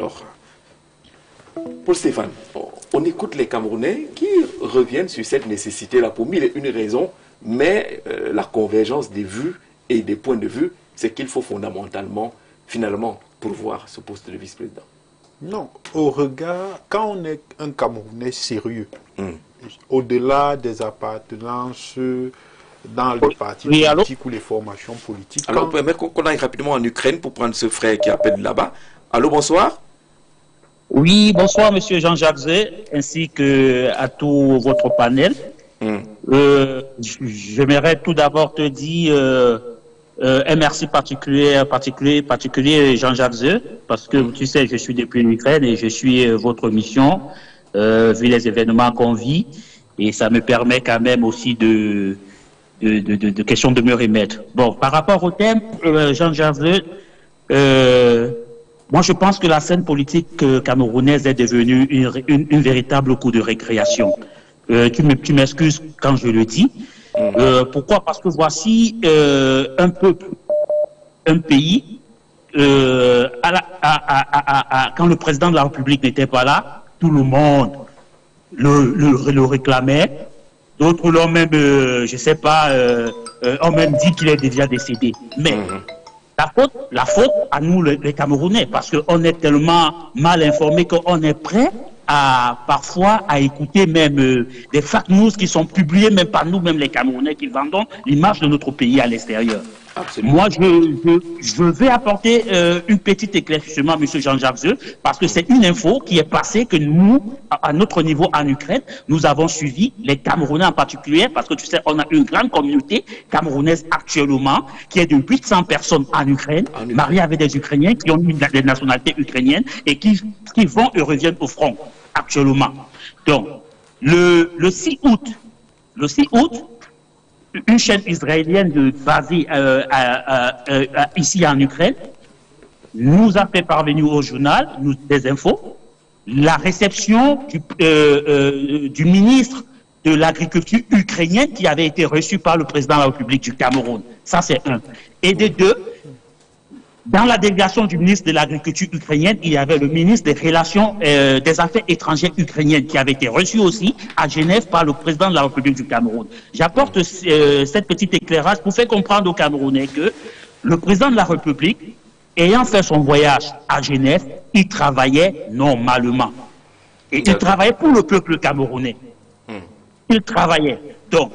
Alors, Paul Stéphane, on écoute les Camerounais qui reviennent sur cette nécessité-là pour mille et une raisons, mais la convergence des vues et des points de vue, c'est qu'il faut fondamentalement, finalement, pourvoir ce poste de vice-président. Non, au regard, quand on est un Camerounais sérieux, au-delà des appartenances dans les partis politiques ou les formations politiques... Alors, on permet qu'on aille rapidement en Ukraine pour prendre ce frère qui appelle là-bas. Allô, bonsoir. Oui, bonsoir, monsieur Jean-Jacques Zé, ainsi qu'à tout votre panel. J'aimerais tout d'abord te dire un merci particulier Jean-Jacques Zé, parce que tu sais, je suis depuis l'Ukraine et je suis votre mission, vu les événements qu'on vit, et ça me permet quand même aussi de question de me remettre. Bon, par rapport au thème, Jean-Jacques Zé, moi, je pense que la scène politique camerounaise est devenue une véritable cour de récréation. Tu m'excuses quand je le dis. Pourquoi? Parce que voici un peuple, un pays, quand le président de la République n'était pas là, tout le monde le réclamait. D'autres l'ont même, je sais pas, ont même dit qu'il est déjà décédé. Mais la faute à nous les Camerounais, parce qu'on est tellement mal informés qu'on est prêt parfois à écouter même des fake news qui sont publiées même par nous-mêmes les Camerounais qui vendons l'image de notre pays à l'extérieur. Moi, je vais apporter une petite éclaircissement, M. Jean-Jacques Zeu, parce que c'est une info qui est passée que nous, à notre niveau en Ukraine, nous avons suivi, les Camerounais en particulier, parce que tu sais, on a une grande communauté camerounaise actuellement, qui est de 800 personnes en Ukraine, mariées avec des Ukrainiens qui ont des nationalités ukrainiennes et qui vont et reviennent au front actuellement. Donc, le 6 août, une chaîne israélienne basée ici en Ukraine nous a fait parvenir au journal des infos la réception du ministre de l'agriculture ukrainienne qui avait été reçu par le président de la République du Cameroun. Ça, c'est un. Et de deux, dans la délégation du ministre de l'Agriculture ukrainienne, il y avait le ministre des Relations des Affaires étrangères ukrainiennes qui avait été reçu aussi à Genève par le président de la République du Cameroun. J'apporte cette petite éclairage pour faire comprendre aux Camerounais que le président de la République, ayant fait son voyage à Genève, il travaillait normalement. Et il travaillait pour le peuple camerounais. Il travaillait. Donc,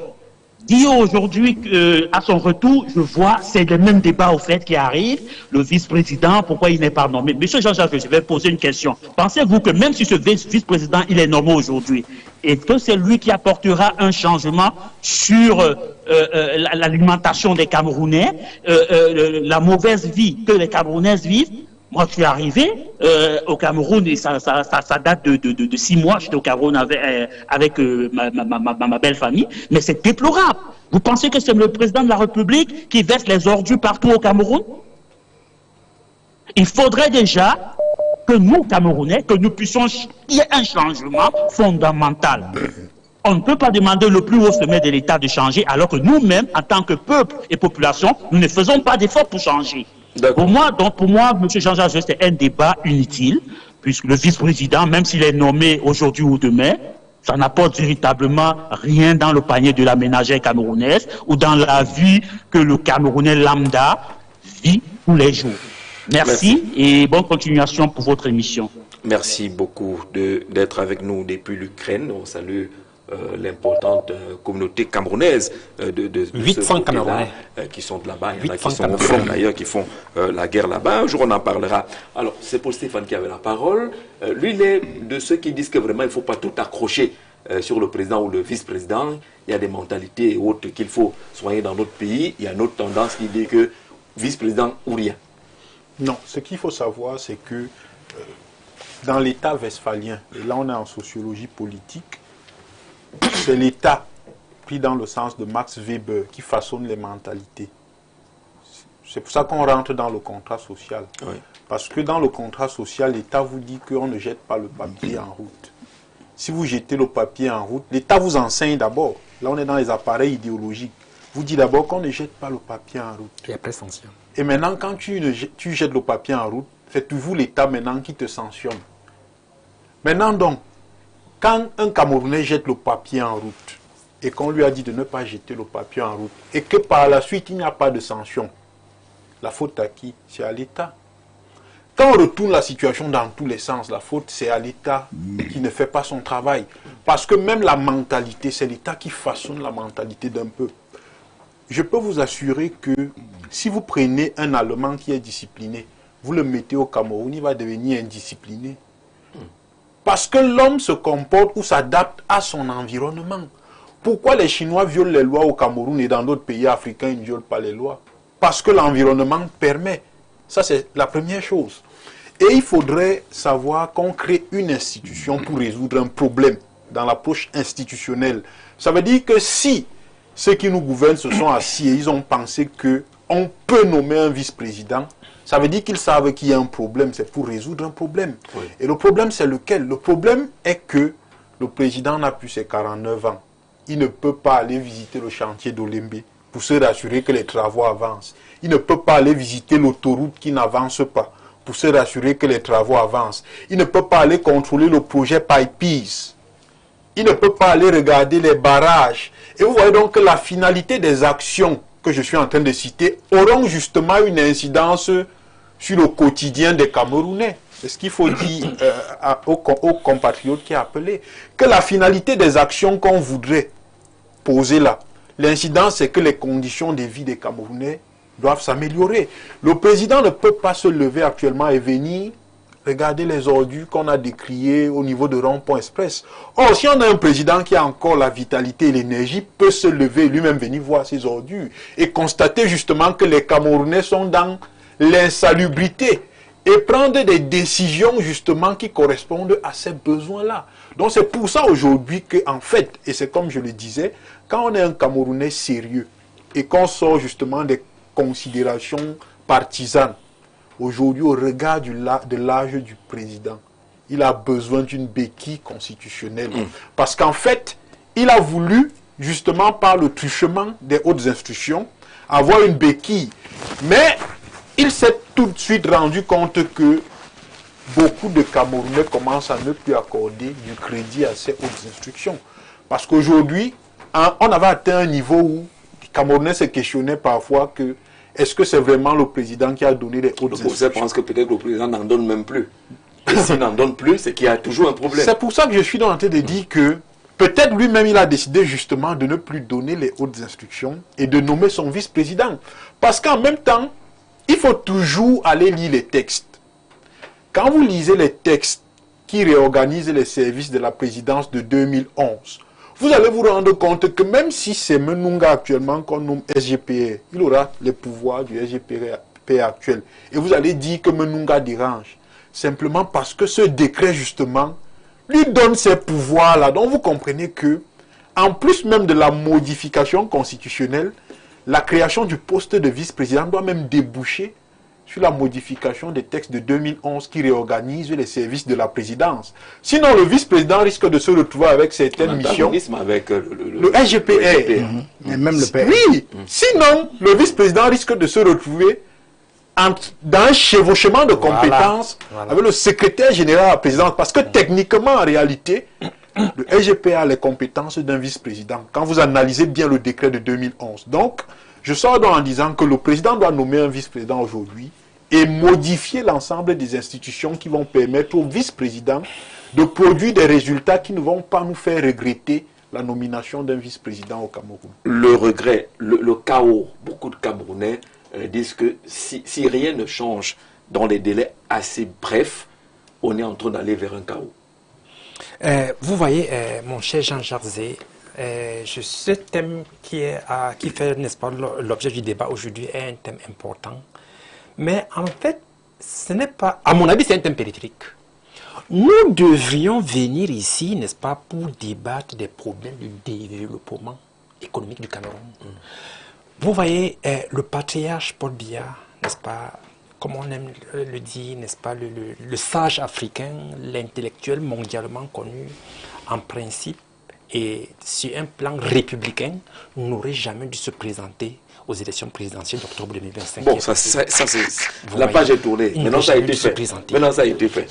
dire aujourd'hui qu'à son retour, je vois, c'est le même débat au fait qui arrive. Le vice-président, pourquoi il n'est pas nommé? Monsieur Jean-Jacques, je vais poser une question. Pensez-vous que même si ce vice-président, il est nommé aujourd'hui, est-ce que c'est lui qui apportera un changement sur l'alimentation des Camerounais, la mauvaise vie que les Camerounaises vivent? Moi, je suis arrivé au Cameroun et ça date de 6 mois. J'étais au Cameroun avec ma belle famille, mais c'est déplorable. Vous pensez que c'est le président de la République qui verse les ordures partout au Cameroun? Il faudrait déjà que nous, Camerounais, que nous puissions qu'il y ait un changement fondamental. On ne peut pas demander le plus haut sommet de l'État de changer, alors que nous-mêmes, en tant que peuple et population, nous ne faisons pas d'efforts pour changer. Pour moi, M. Jean-Jacques, c'est un débat inutile, puisque le vice-président, même s'il est nommé aujourd'hui ou demain, ça n'apporte véritablement rien dans le panier de la ménagère camerounaise ou dans la vie que le Camerounais lambda vit tous les jours. Merci et bonne continuation pour votre émission. Merci beaucoup d'être avec nous depuis l'Ukraine. On salue l'importante communauté camerounaise de 800 Camerounais qui sont là-bas, il y en a qui sont au front d'ailleurs, qui font la guerre là-bas. Un jour on en parlera. Alors c'est Paul Stéphane qui avait la parole. Lui il est de ceux qui disent que vraiment il ne faut pas tout accrocher sur le président ou le vice-président. Il y a des mentalités et autres qu'il faut soigner dans notre pays. Il y a une autre tendance qui dit que vice-président ou rien. Non, ce qu'il faut savoir c'est que dans l'État westphalien, et là on est en sociologie politique, c'est l'État, pris dans le sens de Max Weber, qui façonne les mentalités. C'est pour ça qu'on rentre dans le contrat social. Oui. Parce que dans le contrat social, l'État vous dit qu'on ne jette pas le papier en route. Si vous jetez le papier en route, l'État vous enseigne d'abord. Là, on est dans les appareils idéologiques. Vous dit d'abord qu'on ne jette pas le papier en route. Et après, sanctions. Et maintenant, quand tu jettes le papier en route, c'est toujours l'État maintenant qui te sanctionne. Maintenant donc, quand un Camerounais jette le papier en route, et qu'on lui a dit de ne pas jeter le papier en route, et que par la suite il n'y a pas de sanction, la faute à qui? C'est à l'État. Quand on retourne la situation dans tous les sens, la faute c'est à l'État qui ne fait pas son travail. Parce que même la mentalité, c'est l'État qui façonne la mentalité d'un peuple. Je peux vous assurer que si vous prenez un Allemand qui est discipliné, vous le mettez au Cameroun, il va devenir indiscipliné. Parce que l'homme se comporte ou s'adapte à son environnement. Pourquoi les Chinois violent les lois au Cameroun et dans d'autres pays africains, ils ne violent pas les lois? Parce que l'environnement permet. Ça, c'est la première chose. Et il faudrait savoir qu'on crée une institution pour résoudre un problème dans l'approche institutionnelle. Ça veut dire que si ceux qui nous gouvernent se sont assis et ils ont pensé qu'on peut nommer un vice-président, ça veut dire qu'ils savent qu'il y a un problème, c'est pour résoudre un problème. Oui. Et le problème, c'est lequel? Le problème est que le président n'a plus ses 49 ans. Il ne peut pas aller visiter le chantier d'Olembe pour se rassurer que les travaux avancent. Il ne peut pas aller visiter l'autoroute qui n'avance pas pour se rassurer que les travaux avancent. Il ne peut pas aller contrôler le projet PIPES. Il ne peut pas aller regarder les barrages. Et vous voyez donc que la finalité des actions que je suis en train de citer auront justement une incidence sur le quotidien des Camerounais. C'est ce qu'il faut dire aux compatriotes qui ont appelé. Que la finalité des actions qu'on voudrait poser là, l'incidence c'est que les conditions de vie des Camerounais doivent s'améliorer. Le président ne peut pas se lever actuellement et venir regarder les ordures qu'on a décriées au niveau de Rond-Point Express. Or, si on a un président qui a encore la vitalité et l'énergie, peut se lever et lui-même venir voir ces ordures et constater justement que les Camerounais sont dans l'insalubrité et prendre des décisions justement qui correspondent à ces besoins-là. Donc c'est pour ça aujourd'hui qu'en fait, et c'est comme je le disais, quand on est un Camerounais sérieux et qu'on sort justement des considérations partisanes, aujourd'hui, au regard de l'âge du président, il a besoin d'une béquille constitutionnelle. Parce qu'en fait, il a voulu, justement par le truchement des hautes institutions, avoir une béquille. Mais il s'est tout de suite rendu compte que beaucoup de Camerounais commencent à ne plus accorder du crédit à ces hautes institutions. Parce qu'aujourd'hui, on avait atteint un niveau où les Camerounais se questionnaient parfois que est-ce que c'est vraiment le président qui a donné les hautes institutions? Je pense que peut-être le président n'en donne même plus. Et s'il n'en donne plus, c'est qu'il y a toujours un problème. C'est pour ça que je suis en train de dire que peut-être lui-même il a décidé justement de ne plus donner les hautes instructions et de nommer son vice-président. Parce qu'en même temps, il faut toujours aller lire les textes. Quand vous lisez les textes qui réorganisent les services de la présidence de 2011, vous allez vous rendre compte que même si c'est Menunga actuellement qu'on nomme SGPR, il aura les pouvoirs du SGPR actuel. Et vous allez dire que Menunga dérange. Simplement parce que ce décret, justement, lui donne ces pouvoirs-là. Donc vous comprenez que, en plus même de la modification constitutionnelle, la création du poste de vice-président doit même déboucher sur la modification des textes de 2011 qui réorganisent les services de la présidence. Sinon, le vice-président risque de se retrouver avec certaines missions. Avec le SGPR. Et même le PR. Oui. Sinon, le vice-président risque de se retrouver dans un chevauchement de compétences avec le secrétaire général de la présidence. Parce que techniquement, en réalité, le SGPR a les compétences d'un vice-président. Quand vous analysez bien le décret de 2011. Donc, je sors donc en disant que le président doit nommer un vice-président aujourd'hui et modifier l'ensemble des institutions qui vont permettre au vice-président de produire des résultats qui ne vont pas nous faire regretter la nomination d'un vice-président au Cameroun. Le regret, le chaos, beaucoup de Camerounais disent que si rien ne change dans des délais assez brefs, on est en train d'aller vers un chaos. Vous voyez, mon cher Jean Jarzé, ce thème qui fait, n'est-ce pas, l'objet du débat aujourd'hui est un thème important. Mais en fait, ce n'est pas, à mon avis, c'est un thème périphérique. Nous devrions venir ici, n'est-ce pas, pour débattre des problèmes du développement économique du Cameroun. Vous voyez, le patriarche Paul Biya, n'est-ce pas, comme on aime le dire, n'est-ce pas, le sage africain, l'intellectuel mondialement connu, en principe, et sur un plan républicain, n'aurait jamais dû se présenter aux élections présidentielles d'octobre 2025. Bon, la page est tournée. Maintenant, ça a été fait. Maintenant, ça a été fait.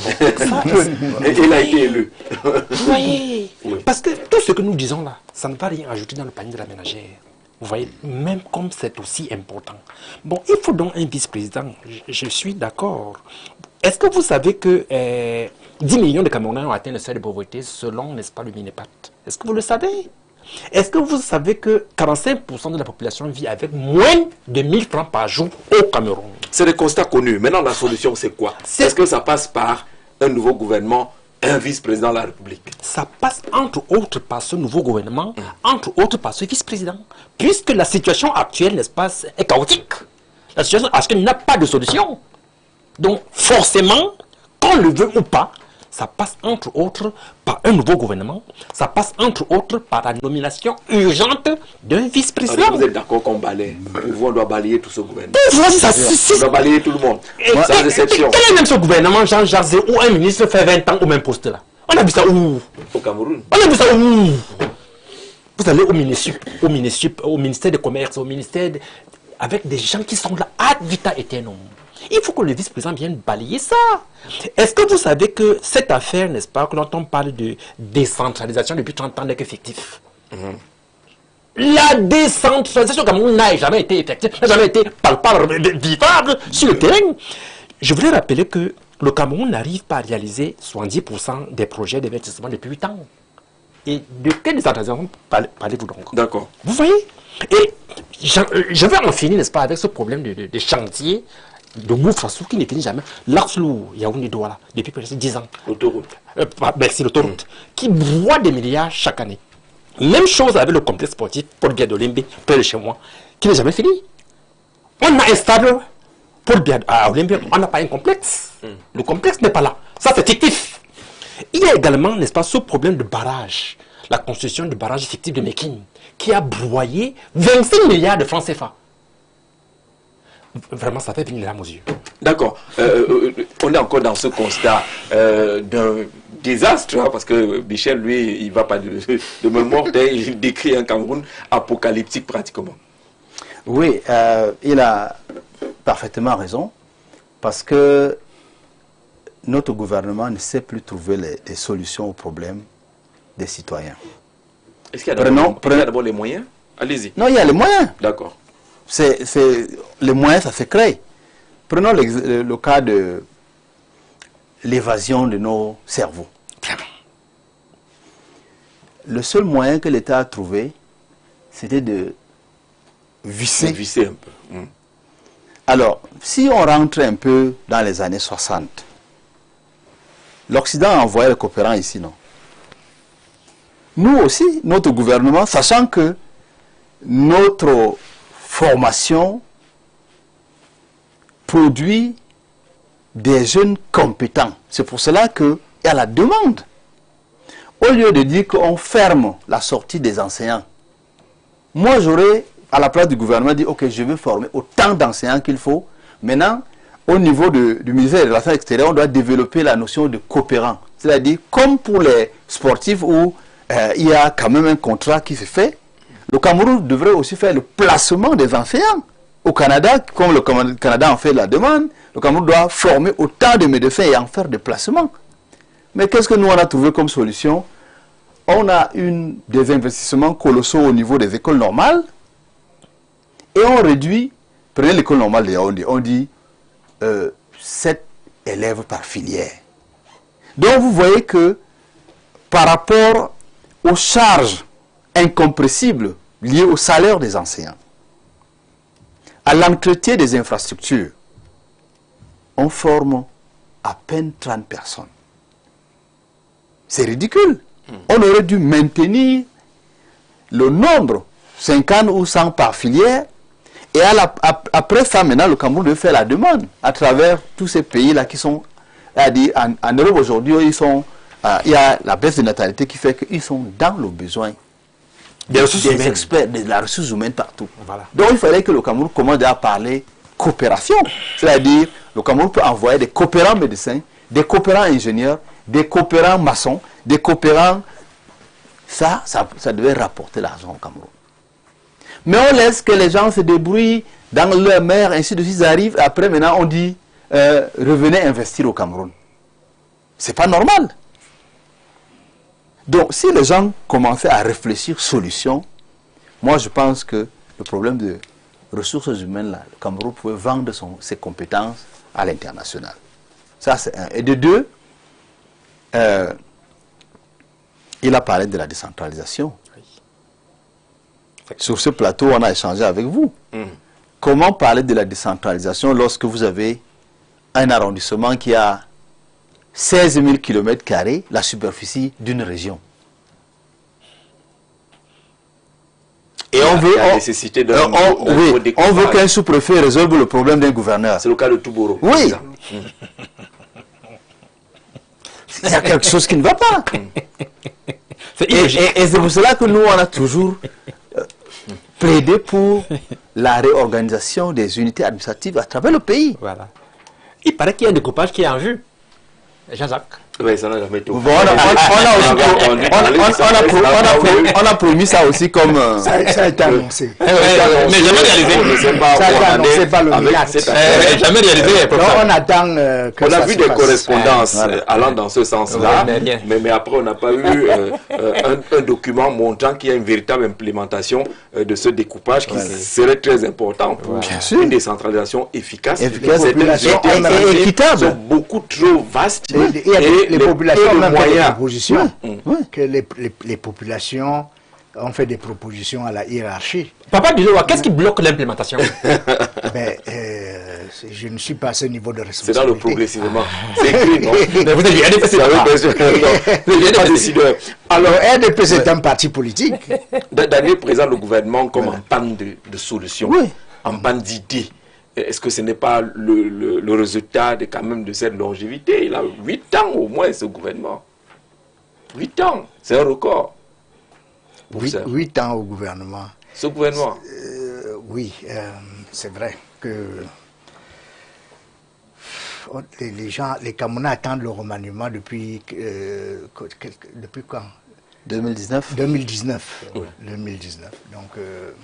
Et il a été élu. Vous voyez, oui. Parce que tout ce que nous disons là, ça ne va rien ajouter dans le panier de la ménagère. Vous voyez, même comme c'est aussi important. Bon, il faut donc un vice-président. Je suis d'accord. Est-ce que vous savez que 10 millions de Camerounais ont atteint le seuil de pauvreté selon, n'est-ce pas, le Minepat? Est-ce que vous le savez? Est-ce que vous savez que 45% de la population vit avec moins de 1000 francs par jour au Cameroun? C'est des constats connus. Maintenant, la solution, c'est quoi? Est-ce que ça passe par un nouveau gouvernement, un vice-président de la République? Ça passe entre autres par ce nouveau gouvernement, entre autres par ce vice-président. Puisque la situation actuelle, n'est-ce pas, est chaotique. La situation actuelle n'a pas de solution. Donc, forcément, qu'on le veut ou pas, ça passe entre autres par un nouveau gouvernement, ça passe entre autres par la nomination urgente d'un vice-président. Vous êtes d'accord qu'on balaye? On doit balayer tout ce gouvernement. On doit balayer tout le monde, sans exception. Quel est même ce gouvernement, Jean Jarzé, où un ministre fait 20 ans au même poste là? On a vu ça où? Au Cameroun. On a vu ça où? Vous allez au ministère du Commerce, au ministère avec des gens qui sont là ad vitam aeternum. Il faut que le vice-président vienne balayer ça. Est-ce que vous savez que cette affaire, n'est-ce pas, quand on parle de décentralisation depuis 30 ans, n'est qu'effectif? La décentralisation au Cameroun n'a jamais été effective, n'a jamais été palpable, vivable sur le terrain. Je voulais rappeler que le Cameroun n'arrive pas à réaliser 70% des projets d'investissement depuis 8 ans. Et de quelle décentralisation parlez-vous donc? D'accord. Vous voyez? Et je vais en finir, n'est-ce pas, avec ce problème de chantier de Moufrassou qui ne finit jamais. L'Arslou, Yaoundé Douala, depuis presque 10 ans. L'autoroute. Merci, l'autoroute. Qui broie des milliards chaque année. Même chose avec le complexe sportif Paul Biya d'Olimbe, près de chez moi, qui n'est jamais fini. On a un stade Paul Biya à Olimbe, on n'a pas un complexe. Le complexe n'est pas là. Ça, c'est fictif. Il y a également, n'est-ce pas, ce problème de barrage. La construction du barrage fictif de Mékin, qui a broyé 25 milliards de francs CFA. Vraiment, ça fait venir les larmes aux yeux. D'accord. On est encore dans ce constat d'un désastre, hein, parce que Michel, lui, il ne va pas de même mortel, il décrit un Cameroun apocalyptique pratiquement. Oui, il a parfaitement raison, parce que notre gouvernement ne sait plus trouver les solutions aux problèmes des citoyens. Est-ce qu'il y a d'abord les moyens? Allez-y. Non, il y a les moyens. D'accord. Les moyens, ça se crée. Prenons le cas de l'évasion de nos cerveaux. Le seul moyen que l'État a trouvé, c'était de visser. Visser un peu. Alors, si on rentre un peu dans les années 60, l'Occident a envoyé les coopérants ici, non? Nous aussi, notre gouvernement, sachant que notre formation produit des jeunes compétents. C'est pour cela qu'il y a la demande. Au lieu de dire qu'on ferme la sortie des enseignants, moi j'aurais, à la place du gouvernement, dit ok, je vais former autant d'enseignants qu'il faut. Maintenant, au niveau du ministère des Relations extérieures, on doit développer la notion de coopérant. C'est-à-dire, comme pour les sportifs où il y a quand même un contrat qui se fait, le Cameroun devrait aussi faire le placement des enseignants. Au Canada, comme le Canada en fait la demande, le Cameroun doit former autant de médecins et en faire des placements. Mais qu'est-ce que nous on a trouvé comme solution? On a des investissements colossaux au niveau des écoles normales et on réduit, prenez l'école normale de Yaoundé, on dit 7 élèves par filière. Donc vous voyez que par rapport aux charges incompressibles liées au salaire des enseignants, à l'entretien des infrastructures, on forme à peine 30 personnes. C'est ridicule. On aurait dû maintenir le nombre, 50 ou 100 par filière, et après ça, maintenant, le Cameroun doit faire la demande à travers tous ces pays-là qui sont, c'est-à-dire en Europe aujourd'hui, il y a la baisse de natalité qui fait qu'ils sont dans le besoin des experts, de la ressource humaine partout. Voilà. Donc il fallait que le Cameroun commence à parler coopération. C'est-à-dire, le Cameroun peut envoyer des coopérants médecins, des coopérants ingénieurs, des coopérants maçons, des coopérants ça devait rapporter l'argent au Cameroun. Mais on laisse que les gens se débrouillent dans leur mer, ainsi de suite, ils arrivent, après maintenant on dit revenez investir au Cameroun. C'est pas normal. Donc si les gens commençaient à réfléchir solution, moi je pense que le problème de ressources humaines, là, le Cameroun pouvait vendre ses compétences à l'international. Ça c'est un. Et de deux, il a parlé de la décentralisation. Sur ce plateau, on a échangé avec vous. Comment parler de la décentralisation lorsque vous avez un arrondissement qui a 16 000 km², la superficie d'une région? Et on veut, on veut qu'un sous-préfet résolve le problème d'un gouverneur. C'est le cas de Touboro. Oui. Il y a quelque chose qui ne va pas. Et c'est pour cela que nous, on a toujours plaidé pour la réorganisation des unités administratives à travers le pays. Voilà. Il paraît qu'il y a un découpage qui est en vue. Jean-Jacques. Oui, ça n'a jamais été. On a promis ça aussi comme... Ça a été annoncé. Mais jamais réalisé. Ça a été annoncé par le ministre. Jamais réalisé. On attend que on a vu des correspondances allant dans ce sens-là, mais après on n'a pas eu un document montrant qu'il y a une véritable implémentation de ce découpage qui serait très important pour une décentralisation efficace. Et équitable. Sont beaucoup trop vastes. Et les populations ont même fait des propositions. Que les populations ont fait des propositions à la hiérarchie. Papa Biloua, qu'est-ce qui bloque l'implémentation? Je ne suis pas à ce niveau de responsabilité. C'est dans le progressivement. C'est écrit, non? Mais vous avez décideur. Alors, RDP, c'est un parti politique. Daniel présente le gouvernement comme en panne de solutions, en panne d'idées. Est-ce que ce n'est pas le résultat quand même de cette longévité? Il a 8 ans au moins, ce gouvernement. 8 ans, c'est un record. 8 ans au gouvernement. Ce gouvernement. Oui, c'est vrai que les gens, les Camerounais attendent le remaniement depuis quand? 2019. 2019. 2019. Donc,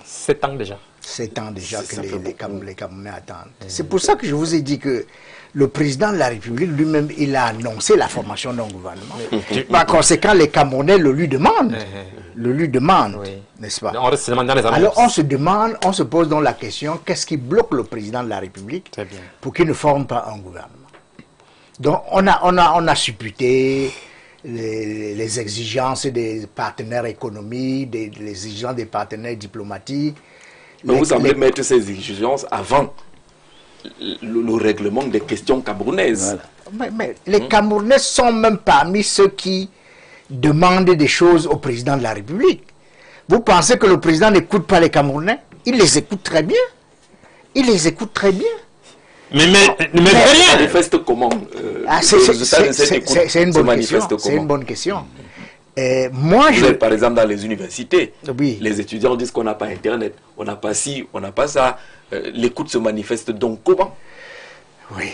7 ans déjà. 7 ans déjà que les Camerounais attendent. C'est pour ça que je vous ai dit que le président de la République lui-même, il a annoncé la formation d'un gouvernement. Par conséquent, les Camerounais le lui demandent. N'est-ce pas? Alors on se demande, on se pose donc la question, qu'est-ce qui bloque le président de la République pour qu'il ne forme pas un gouvernement? Donc on a supputé les exigences des partenaires économiques, les exigences des partenaires diplomatiques. Mais vous semblez mettre ces exigences avant le règlement des questions camerounaises. Voilà. Mais les Camerounais sont même parmi ceux qui demandent des choses au président de la République. Vous pensez que le président n'écoute pas les Camerounais? Il les écoute très bien. Il les écoute très bien. Mais manifeste comment? C'est une bonne question. C'est une bonne question. Moi, par exemple, dans les universités, oui. Les étudiants disent qu'on n'a pas Internet, on n'a pas ci, on n'a pas ça. L'écoute se manifeste donc comment? Oui.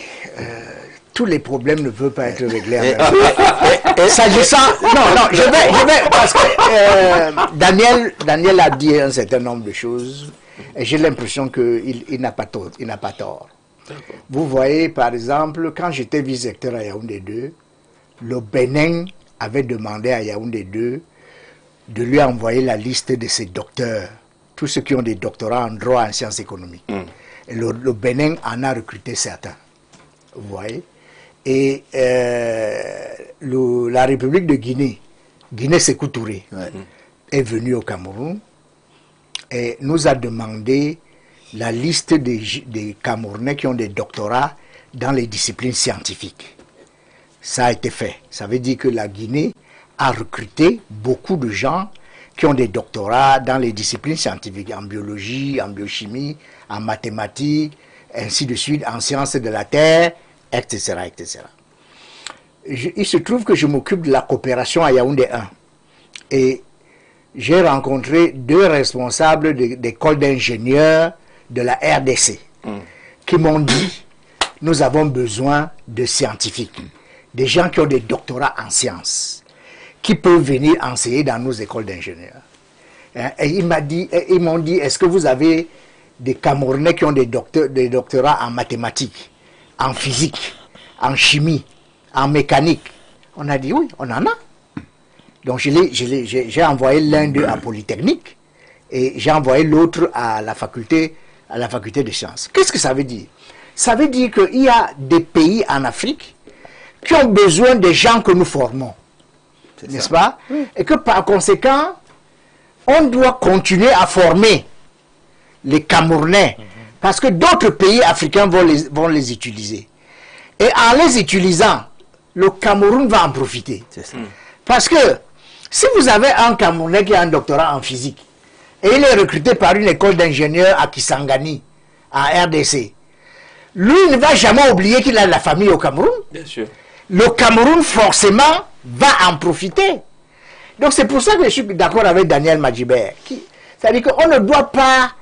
Tous les problèmes ne peuvent pas être réglés. S'agissant... Non, je vais... Parce que Daniel a dit un certain nombre de choses et j'ai l'impression qu'il n'a pas tort. Vous voyez, par exemple, quand j'étais vice-recteur à Yaoundé 2, le Bénin avait demandé à Yaoundé 2 de lui envoyer la liste de ses docteurs, tous ceux qui ont des doctorats en droit et en sciences économiques. Et le Bénin en a recruté certains. Vous voyez? Et la République de Guinée, Sékou Touré, est venue au Cameroun et nous a demandé la liste des Camerounais qui ont des doctorats dans les disciplines scientifiques. Ça a été fait. Ça veut dire que la Guinée a recruté beaucoup de gens qui ont des doctorats dans les disciplines scientifiques, en biologie, en biochimie, en mathématiques, ainsi de suite, en sciences de la Terre, etc. etc. Il se trouve que je m'occupe de la coopération à Yaoundé 1. Et j'ai rencontré 2 responsables d'écoles d'ingénieurs de la RDC qui m'ont dit, nous avons besoin de scientifiques, des gens qui ont des doctorats en sciences, qui peuvent venir enseigner dans nos écoles d'ingénieurs. Hein, et ils m'ont dit, est-ce que vous avez des Camerounais qui ont des doctorats en mathématiques, en physique, en chimie, en mécanique? On a dit oui, on en a. Donc j'ai envoyé l'un d'eux à Polytechnique et j'ai envoyé l'autre à la faculté de sciences. Qu'est-ce que ça veut dire? Ça veut dire qu'il y a des pays en Afrique qui ont besoin des gens que nous formons, n'est-ce pas? Oui. Et que par conséquent, on doit continuer à former les Camerounais, parce que d'autres pays africains vont les utiliser. Et en les utilisant, le Cameroun va en profiter. Parce que si vous avez un Camerounais qui a un doctorat en physique, et il est recruté par une école d'ingénieurs à Kisangani, à RDC, lui ne va jamais oublier qu'il a de la famille au Cameroun. Bien sûr. Le Cameroun, forcément, va en profiter. Donc c'est pour ça que je suis d'accord avec Daniel Madjibert. C'est-à-dire qu'on ne doit pas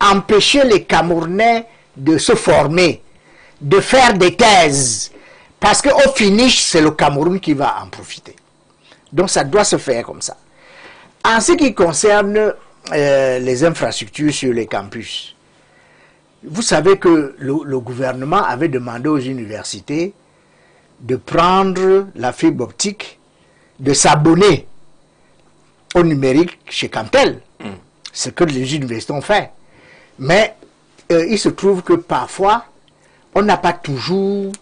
empêcher les Camerounais de se former, de faire des thèses, parce qu'au finish, c'est le Cameroun qui va en profiter. Donc ça doit se faire comme ça. En ce qui concerne les infrastructures sur les campus, vous savez que le gouvernement avait demandé aux universités de prendre la fibre optique, de s'abonner au numérique chez Camtel. Ce que les universités ont fait. Mais il se trouve que parfois, on n'a pas toujours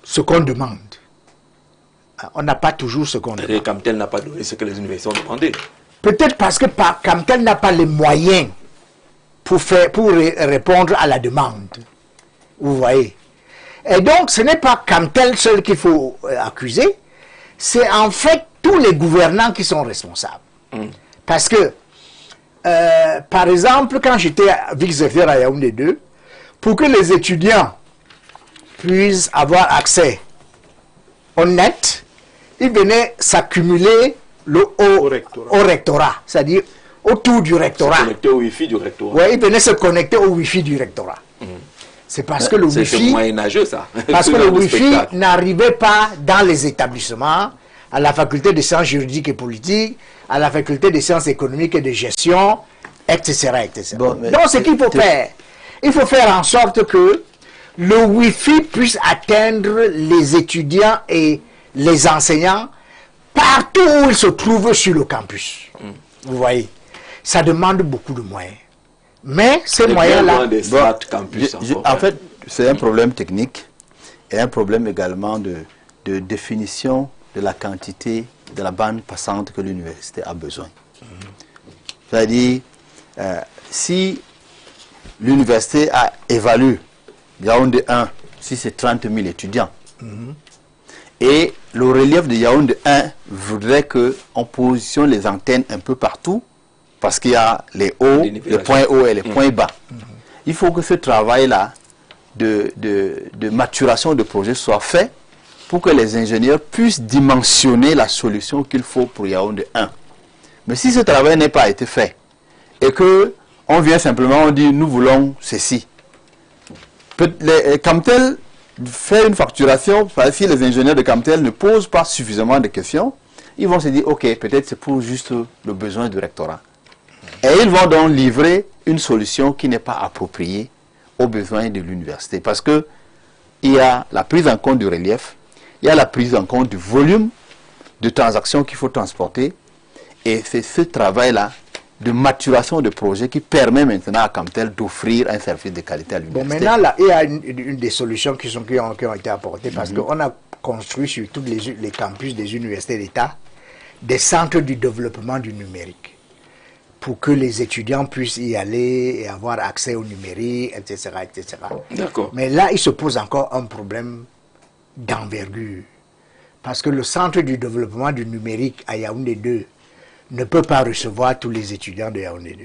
ce qu'on demande. On n'a pas toujours ce qu'on demande. Camtel n'a pas donné ce que les universités ont demandé. Peut-être parce que Camtel n'a pas les moyens pour répondre à la demande. Vous voyez. Et donc, ce n'est pas Camtel seul qu'il faut accuser. C'est en fait tous les gouvernants qui sont responsables. Parce que, par exemple, quand j'étais vice-recteur à Yaoundé 2, pour que les étudiants puissent avoir accès au net, ils venaient s'accumuler au rectorat, c'est-à-dire autour du rectorat. Se connecter au Wi-Fi du rectorat. Oui, ils venaient se connecter au Wi-Fi du rectorat. C'est parce que le Wi-Fi... C'est moyenâgeux, ça. Parce que le Wi-Fi n'arrivait pas dans les établissements, à la faculté des sciences juridiques et politiques, à la faculté des sciences économiques et de gestion, etc. etc. Bon, donc, ce qu'il faut faire, il faut faire en sorte que le Wi-Fi puisse atteindre les étudiants et les enseignants partout où ils se trouvent sur le campus. Vous voyez, ça demande beaucoup de moyens. Mais ces moyens-là... En fait, c'est un problème technique et un problème également de définition de la quantité de la bande passante que l'université a besoin. C'est-à-dire, si l'université a évalué Yaoundé 1, si c'est 30 000 étudiants, et le relief de Yaoundé 1 voudrait qu'on positionne les antennes un peu partout, parce qu'il y a les hauts, les points hauts et les points bas. Il faut que ce travail-là de maturation de projet soit fait pour que les ingénieurs puissent dimensionner la solution qu'il faut pour Yaoundé 1. Mais si ce travail n'a pas été fait, et que on vient simplement, on dit nous voulons ceci, Camtel fait une facturation, si les ingénieurs de Camtel ne posent pas suffisamment de questions, ils vont se dire ok, peut-être c'est pour juste le besoin du rectorat. Et ils vont donc livrer une solution qui n'est pas appropriée aux besoins de l'université. Parce que il y a la prise en compte du relief, il y a la prise en compte du volume de transactions qu'il faut transporter. Et c'est ce travail-là de maturation de projet qui permet maintenant à Camtel d'offrir un service de qualité à l'université. Bon, maintenant, là, il y a une des solutions qui ont été apportées parce qu'on a construit sur tous les campus des universités d'État des centres du développement du numérique pour que les étudiants puissent y aller et avoir accès au numérique, etc. etc. D'accord. Mais là, il se pose encore un problème d'envergure. Parce que le centre du développement du numérique à Yaoundé 2 ne peut pas recevoir tous les étudiants de Yaoundé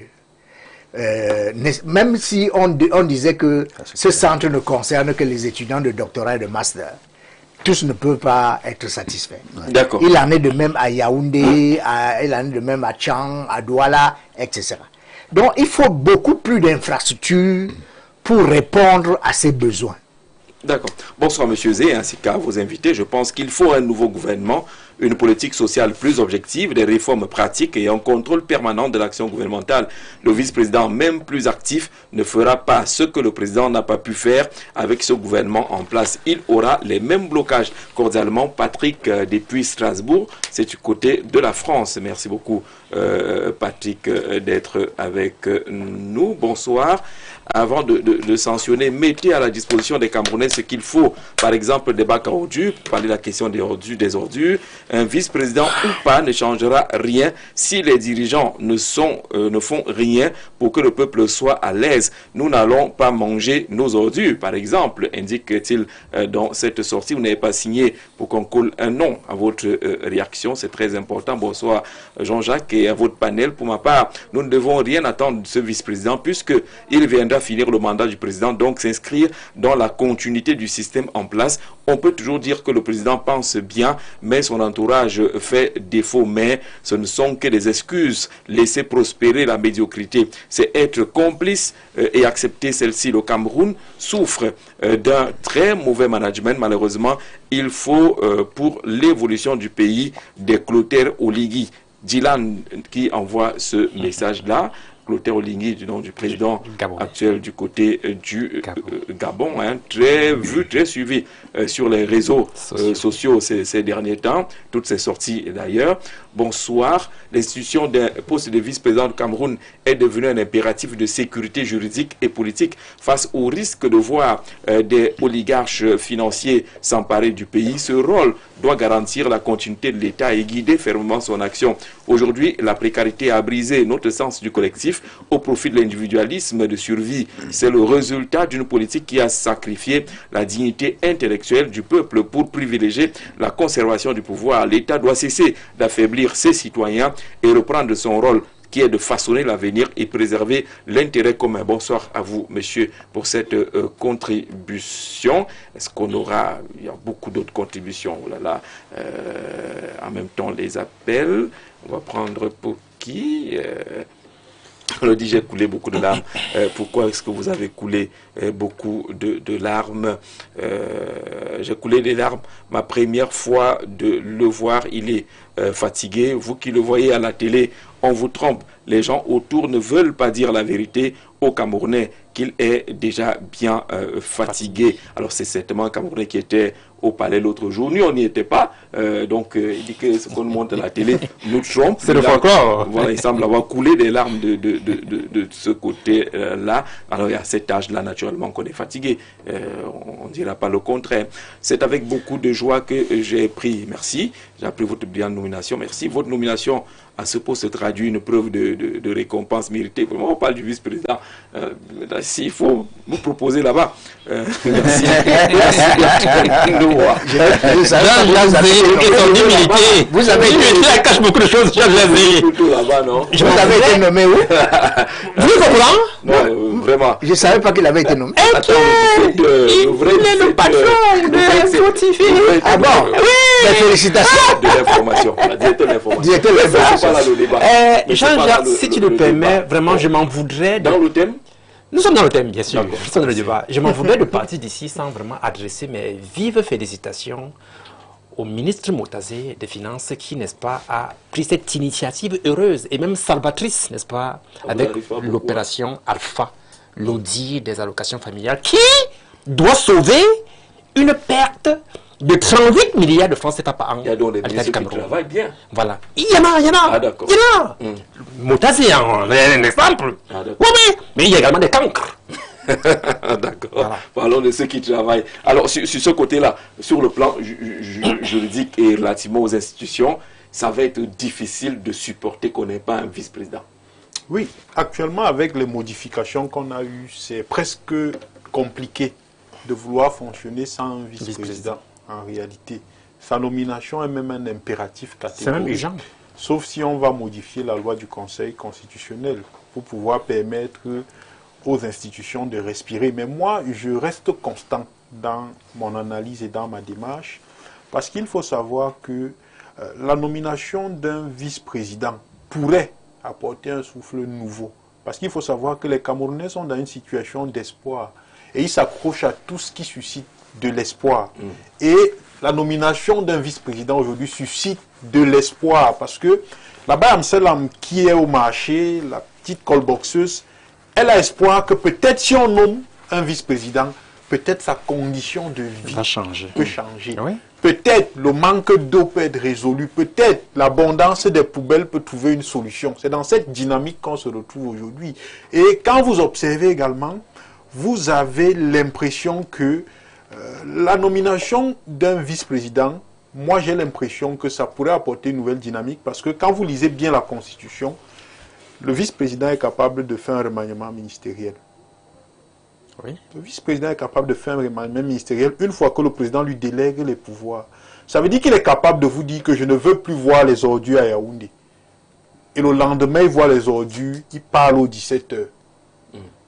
2. Même si on disait que ce centre ne concerne que les étudiants de doctorat et de master, tous ne peuvent pas être satisfaits. D'accord. Il en est de même à Yaoundé, il en est de même à Tchang, à Douala, etc. Donc il faut beaucoup plus d'infrastructures pour répondre à ces besoins. D'accord. Bonsoir, M. Zé, ainsi qu'à vos invités. Je pense qu'il faut un nouveau gouvernement une politique sociale plus objective, des réformes pratiques et un contrôle permanent de l'action gouvernementale. Le vice-président, même plus actif, ne fera pas ce que le président n'a pas pu faire avec ce gouvernement en place. Il aura les mêmes blocages. Cordialement, Patrick depuis Strasbourg, c'est du côté de la France. Merci beaucoup Patrick d'être avec nous. Bonsoir. Avant de sanctionner, mettez à la disposition des Camerounais ce qu'il faut. Par exemple, le débat ordures, parler de la question des ordures. Un vice-président ou pas ne changera rien si les dirigeants ne font rien pour que le peuple soit à l'aise. Nous n'allons pas manger nos ordures, par exemple, indique-t-il dans cette sortie. Vous n'avez pas signé pour qu'on colle un nom à votre réaction. C'est très important. Bonsoir Jean-Jacques et à votre panel. Pour ma part, nous ne devons rien attendre de ce vice-président puisqu'il viendra finir le mandat du président, donc s'inscrire dans la continuité du système en place. On peut toujours dire que le président pense bien, mais son entourage fait défaut. Mais ce ne sont que des excuses. Laisser prospérer la médiocrité, c'est être complice et accepter celle-ci. Le Cameroun souffre d'un très mauvais management. Malheureusement, il faut pour l'évolution du pays des Clotaire Oligui. Dylan qui envoie ce message-là. Clotaire Oligui, du nom du président actuel du côté du Gabon, très vu, très suivi sur les réseaux sociaux ces derniers temps, toutes ces sorties d'ailleurs. Bonsoir. L'institution d'un poste de vice-président du Cameroun est devenue un impératif de sécurité juridique et politique face au risque de voir des oligarches financiers s'emparer du pays. Ce rôle doit garantir la continuité de l'État et guider fermement son action. Aujourd'hui, la précarité a brisé notre sens du collectif au profit de l'individualisme de survie. C'est le résultat d'une politique qui a sacrifié la dignité intellectuelle du peuple pour privilégier la conservation du pouvoir. L'État doit cesser d'affaiblir ses citoyens et reprendre son rôle qui est de façonner l'avenir et préserver l'intérêt commun. Bonsoir à vous, monsieur, pour cette contribution. Est-ce qu'on aura... Il y a beaucoup d'autres contributions. Oh là là. En même temps, les appels. On va prendre pour qui on dit j'ai coulé beaucoup de larmes. Pourquoi est-ce que vous avez coulé beaucoup de larmes? J'ai coulé des larmes. Ma première fois de le voir, il est fatigué. Vous qui le voyez à la télé, on vous trompe. Les gens autour ne veulent pas dire la vérité aux Camerounais qu'il est déjà bien fatigué. Alors c'est certainement un Camerounais qui était au palais l'autre jour. Nous, on n'y était pas. Donc, il dit que ce qu'on montre à la télé nous trompe. C'est le folklore. Voilà, il semble avoir coulé des larmes de ce côté-là. Alors, il y a cet âge-là, naturellement, qu'on est fatigué. On ne dira pas le contraire. C'est avec beaucoup de joie que j'ai pris. Merci. J'ai appris votre brillante nomination. Merci. Votre nomination à ce poste se traduit une preuve de récompense méritée. Vraiment, on parle du vice-président. S'il faut vous proposer là-bas. Merci. Vous avez il cache beaucoup de choses. Vous avez été nommé où? Vous comprenez? Non, vraiment. Je ne savais pas qu'il avait été nommé. Il est le patron de Spotify. Ah bon? Oui. Félicitations. De l'information. Directeur de l'information. Directeur de l'information. Jean-Jacques, si tu le permets, vraiment, je m'en voudrais. Dans le thème? Nous sommes dans le thème, bien sûr. Nous sommes dans le débat. Je m'en voudrais de partir d'ici sans vraiment adresser mes vives félicitations au ministre Motazé des Finances qui, n'est-ce pas, a pris cette initiative heureuse et même salvatrice, n'est-ce pas, avec l'opération Alpha, l'audit des allocations familiales, qui doit sauver une perte de 38 milliards de francs CFA par an. Il y a donc des ministres qui travaillent bien. Voilà. Il y en a. Ah, d'accord. Il y en a. Motazé, un exemple. Ah, oui, mais il y a également des cancres. D'accord. Voilà. Parlons de ceux qui travaillent. Alors, sur ce côté-là, sur le plan juridique et relativement aux institutions, ça va être difficile de supporter qu'on n'ait pas un vice-président. Oui, actuellement, avec les modifications qu'on a eues, c'est presque compliqué de vouloir fonctionner sans un vice-président, en réalité. Sa nomination est même un impératif catégorique. C'est même urgent. Sauf si on va modifier la loi du Conseil constitutionnel pour pouvoir permettre aux institutions de respirer. Mais moi, je reste constant dans mon analyse et dans ma démarche, parce qu'il faut savoir que la nomination d'un vice-président pourrait apporter un souffle nouveau. Parce qu'il faut savoir que les Camerounais sont dans une situation d'espoir et ils s'accrochent à tout ce qui suscite de l'espoir. Et la nomination d'un vice-président aujourd'hui suscite de l'espoir parce que là-bas, Amselam, qui est au marché, la petite colboxeuse, elle a espoir que peut-être si on nomme un vice-président, peut-être sa condition de vie peut changer. Oui. Peut-être le manque d'eau peut être résolu. Peut-être l'abondance des poubelles peut trouver une solution. C'est dans cette dynamique qu'on se retrouve aujourd'hui. Et quand vous observez également, vous avez l'impression que la nomination d'un vice-président, moi j'ai l'impression que ça pourrait apporter une nouvelle dynamique parce que quand vous lisez bien la Constitution, le vice-président est capable de faire un remaniement ministériel. Oui. Le vice-président est capable de faire un remaniement ministériel une fois que le président lui délègue les pouvoirs. Ça veut dire qu'il est capable de vous dire que je ne veux plus voir les ordures à Yaoundé. Et le lendemain, il voit les ordures, il parle aux 17h.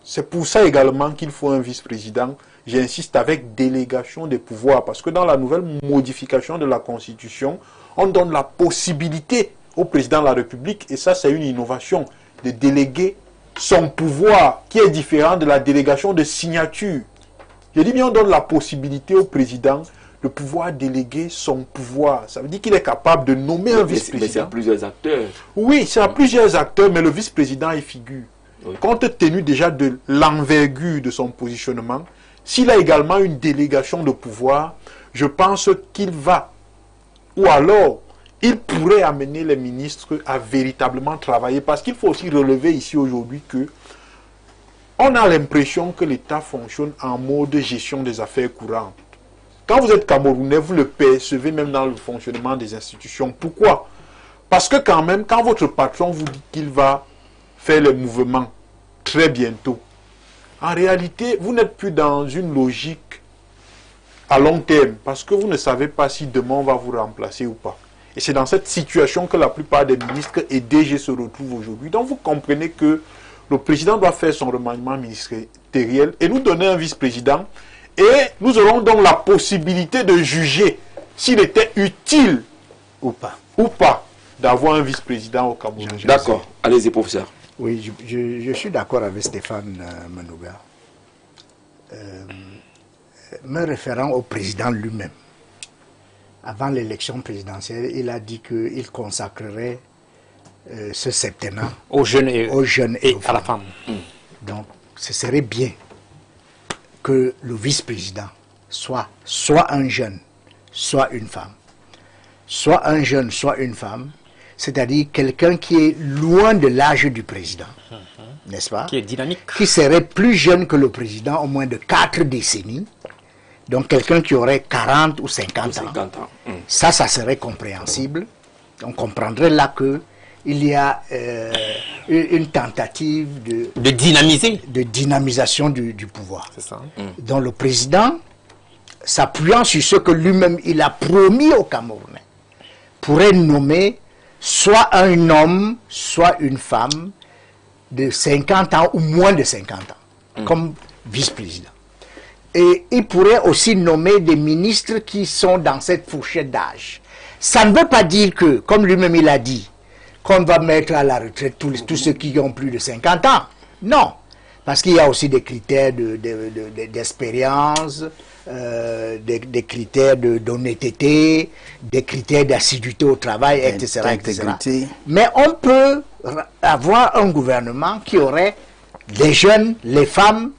C'est pour ça également qu'il faut un vice-président, j'insiste, avec délégation des pouvoirs. Parce que dans la nouvelle modification de la Constitution, on donne la possibilité au président de la République, et ça c'est une innovation, de déléguer son pouvoir, qui est différent de la délégation de signature. Je dis bien, on donne la possibilité au président de pouvoir déléguer son pouvoir. Ça veut dire qu'il est capable de nommer un vice-président. Mais c'est à plusieurs acteurs. Oui, c'est à plusieurs acteurs, mais le vice-président y figure. Oui. Compte tenu déjà de l'envergure de son positionnement, s'il a également une délégation de pouvoir, je pense qu'il va, ou alors, il pourrait amener les ministres à véritablement travailler. Parce qu'il faut aussi relever ici aujourd'hui que on a l'impression que l'État fonctionne en mode gestion des affaires courantes. Quand vous êtes Camerounais, vous le percevez même dans le fonctionnement des institutions. Pourquoi? Parce que quand même, quand votre patron vous dit qu'il va faire les mouvements très bientôt, en réalité, vous n'êtes plus dans une logique à long terme. Parce que vous ne savez pas si demain on va vous remplacer ou pas. Et c'est dans cette situation que la plupart des ministres et DG se retrouvent aujourd'hui. Donc vous comprenez que le président doit faire son remaniement ministériel et nous donner un vice-président. Et nous aurons donc la possibilité de juger s'il était utile ou pas d'avoir un vice-président au Cameroun. D'accord. Allez-y, professeur. Oui, je suis d'accord avec Stéphane Menouga. Me référant au président lui-même, avant l'élection présidentielle, il a dit qu'il consacrerait ce septennat aux jeunes et à la femme. Donc, ce serait bien que le vice-président soit un jeune, soit une femme. Soit un jeune, soit une femme, c'est-à-dire quelqu'un qui est loin de l'âge du président, n'est-ce pas? Qui est dynamique. Qui serait plus jeune que le président, au moins de 4 décennies. Donc quelqu'un qui aurait 40 ou 50 ans. Ça serait compréhensible. On comprendrait là qu'il y a une tentative de dynamisation du pouvoir. C'est ça. Donc le président, s'appuyant sur ce que lui-même il a promis aux Camerounais, pourrait nommer soit un homme, soit une femme de 50 ans ou moins de 50 ans, comme vice-président. Et il pourrait aussi nommer des ministres qui sont dans cette fourchette d'âge. Ça ne veut pas dire que, comme lui-même il a dit, qu'on va mettre à la retraite tous ceux qui ont plus de 50 ans. Non, parce qu'il y a aussi des critères d'expérience, des critères d'honnêteté, des critères d'assiduité au travail, etc., etc. Mais on peut avoir un gouvernement qui aurait les jeunes, les femmes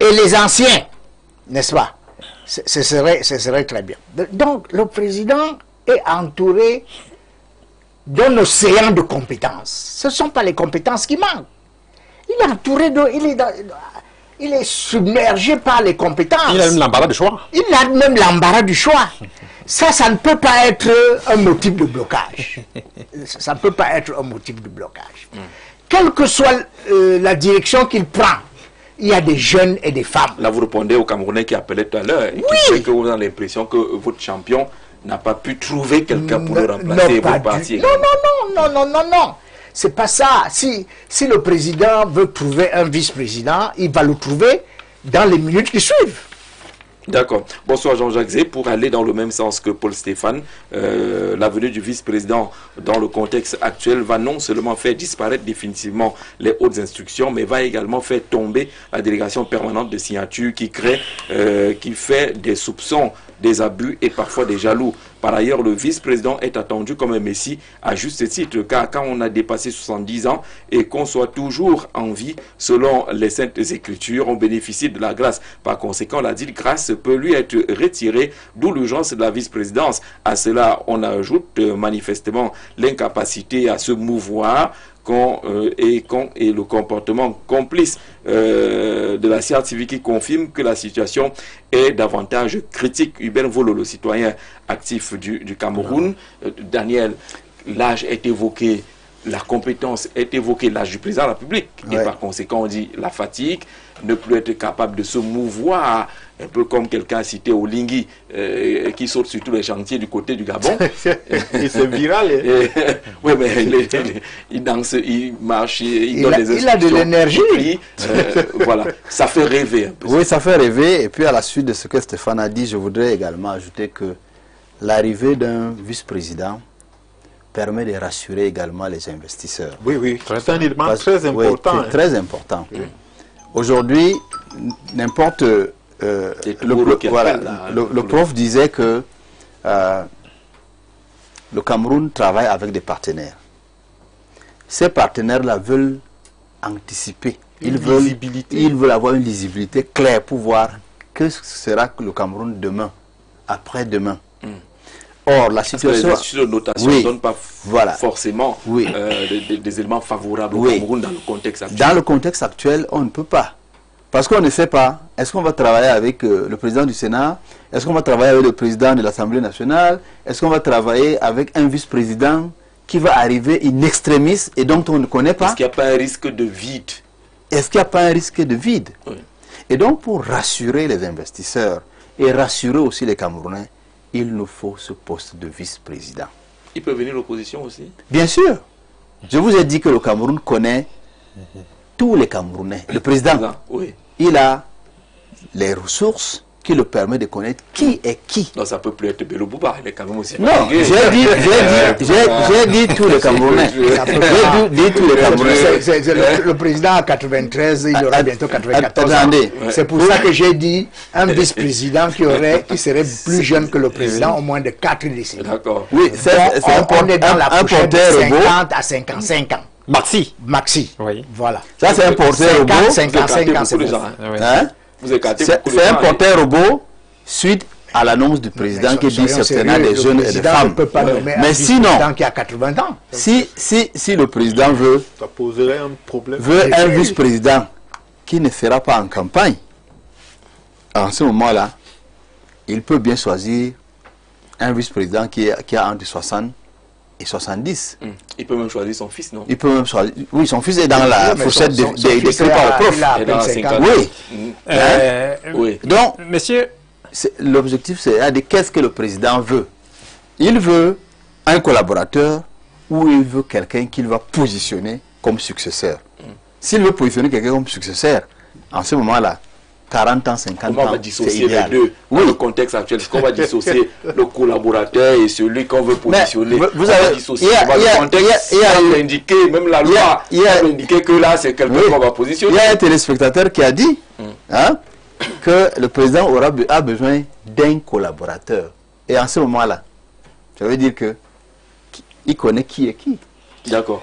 et les anciens. N'est-ce pas? Ce serait très bien. Donc, le président est entouré d'un océan de compétences. Ce ne sont pas les compétences qui manquent. Il est entouré il est submergé par les compétences. Il a même l'embarras du choix. Il a même l'embarras du choix. Ça ne peut pas être un motif de blocage. Ça ne peut pas être un motif de blocage. Quelle que soit la direction qu'il prend, il y a des jeunes et des femmes. Là, vous répondez aux Camerounais qui appelaient tout à l'heure. Oui. Qui disait que vous avez l'impression que votre champion n'a pas pu trouver quelqu'un pour le remplacer et pour partir. Non. C'est pas ça. Si le président veut trouver un vice-président, il va le trouver dans les minutes qui suivent. D'accord. Bonsoir Jean-Jacques Zé. Pour aller dans le même sens que Paul Stéphane, la venue du vice-président dans le contexte actuel va non seulement faire disparaître définitivement les hautes instructions, mais va également faire tomber la délégation permanente de signature qui fait des soupçons des abus et parfois des jaloux. Par ailleurs, le vice-président est attendu comme un messie à juste titre, car quand on a dépassé 70 ans et qu'on soit toujours en vie, selon les Saintes Écritures, on bénéficie de la grâce. Par conséquent, la dite grâce peut lui être retirée, d'où l'urgence de la vice-présidence. À cela, on ajoute manifestement l'incapacité à se mouvoir et le comportement complice de la science civique qui confirme que la situation est davantage critique. Hubert Volo, le citoyen actif du Cameroun. Daniel, l'âge est évoqué, la compétence est évoquée, l'âge du président de la République. Et par conséquent, on dit la fatigue, ne plus être capable de se mouvoir, un peu comme quelqu'un cité au Lingui, qui saute sur tous les chantiers du côté du Gabon. Et c'est viral. Oui, mais il danse, il marche, il donne des instructions. Il a de l'énergie. Voilà, ça fait rêver un peu. Oui, ça fait rêver. Et puis à la suite de ce que Stéphane a dit, je voudrais également ajouter que l'arrivée d'un vice-président permet de rassurer également les investisseurs. Oui, c'est un élément très important. Oui, très important. Aujourd'hui, n'importe... le prof disait que le Cameroun travaille avec des partenaires. Ces partenaires-là veulent anticiper. Ils veulent avoir une lisibilité claire pour voir que sera le Cameroun demain, après-demain. Or, la situation... Les instituts de notation ne donnent pas forcément des éléments favorables au Cameroun dans le contexte actuel. Dans le contexte actuel, on ne peut pas. Parce qu'on ne sait pas, est-ce qu'on va travailler avec le président du Sénat? Est-ce qu'on va travailler avec le président de l'Assemblée nationale? Est-ce qu'on va travailler avec un vice-président qui va arriver in extremis et dont on ne connaît pas? Est-ce qu'il n'y a pas un risque de vide? Est-ce qu'il n'y a pas un risque de vide? Et donc, pour rassurer les investisseurs et rassurer aussi les Camerounais, il nous faut ce poste de vice-président. Il peut venir l'opposition aussi? Bien sûr. Je vous ai dit que le Cameroun connaît tous les Camerounais. Le président, il a les ressources qui le permettent de connaître qui est qui. Non, ça peut plus être Bello Bouba, il est quand même aussi. Non, j'ai dit tous les Camerounais. J'ai dit tous les Camerounais. Le président a 93, il aura bientôt 94 ans. C'est pour ça que j'ai dit un vice-président qui serait plus jeune que le président, au moins de 4 décennies. D'accord. Oui, on est dans la fourchette de 50 à 55 ans. Maxi. Oui. Voilà. Ça, c'est un porteur robot. 55 ans, c'est bon. C'est un porteur robot suite à l'annonce du président qui dit certainement des jeunes et des femmes. Mais sinon, qui a 80 ans. Si le président veut un vice-président qui ne sera pas en campagne, en ce moment-là, il peut bien choisir un vice-président qui a entre 60 et 70. Il peut même choisir son fils, non? Il peut même choisir. Oui, son fils est dans la fourchette décrite par le prof. Oui. Donc, monsieur, l'objectif, c'est de qu'est-ce que le président veut. Il veut un collaborateur ou il veut quelqu'un qu'il va positionner comme successeur. S'il veut positionner quelqu'un comme successeur, en ce moment-là, 40 ans, 50 ans, comment on va dissocier les deux dans le contexte actuel? Est-ce qu'on va dissocier le collaborateur et celui qu'on veut positionner? Vous avez dissocier le contexte, il a indiqué, même la loi, il a indiqué que là, c'est quelqu'un qu'on va positionner. Il y a un téléspectateur qui a dit que le président a besoin d'un collaborateur. Et en ce moment-là, ça veut dire qu'il connaît qui est qui. D'accord.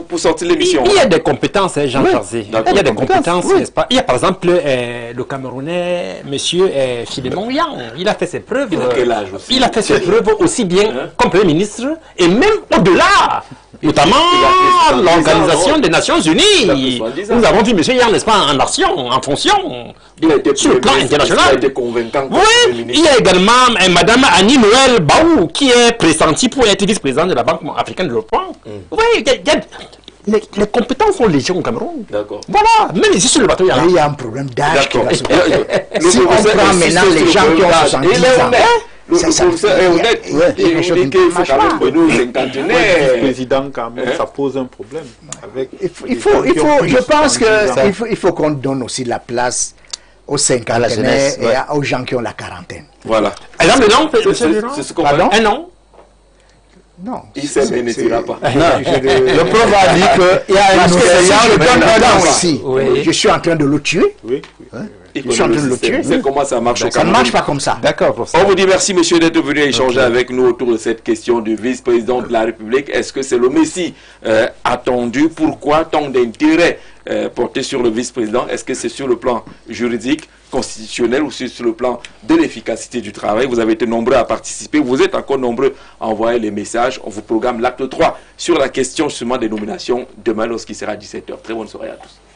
Pour sortir l'émission. Il y a des compétences, Jean Charzé. Il y a des compétences, n'est-ce pas? Il y a par exemple le Camerounais, monsieur Philémon Yang. Il a fait ses preuves. Il a quel âge aussi? Il a fait ses preuves aussi bien comme Premier ministre et même au-delà. Notamment l'Organisation des Nations Unies. Nous avons vu monsieur Yang, n'est-ce pas, en action, en fonction. Il a été sur le plan international. Il a été convaincant. Oui, il y a également Madame Annie Noël Baou qui est pressentie pour être vice-présidente de la Banque africaine de développement. Oui, les compétences sont légion au Cameroun. D'accord. Voilà, même ici sur le bateau, il y a un problème d'âge qui va se faire. Si on prend maintenant les gens qui ont 70 ans, le professeur est honnête. Il dit qu'il faut quand même que nous cinquantenaires. Le président, quand même, ça pose un problème. Je pense qu'il faut qu'on donne aussi la place aux cinquantenaires et aux gens qui ont la quarantaine. Voilà. Alors, non, c'est ce qu'on va. Un an. Non. Il sait mais ne tirera pas. Le prof a dit qu'il y a Parce que si je donne un temps temps ici, je suis en train de le tuer. Oui. Il suis en train de le système. tuer. C'est comment ça marche au Ça ne Cameroun. marche pas comme ça. D'accord, professeur. On vous dit merci, monsieur, d'être venu échanger avec nous autour de cette question du vice-président de la République. Est-ce que c'est le Messie attendu? Pourquoi tant d'intérêt porté sur le vice-président? Est-ce que c'est sur le plan juridique, constitutionnel ou sur le plan de l'efficacité du travail? Vous avez été nombreux à participer. Vous êtes encore nombreux à envoyer les messages. On vous programme l'acte 3 sur la question justement des nominations demain lorsqu'il sera 17h. Très bonne soirée à tous.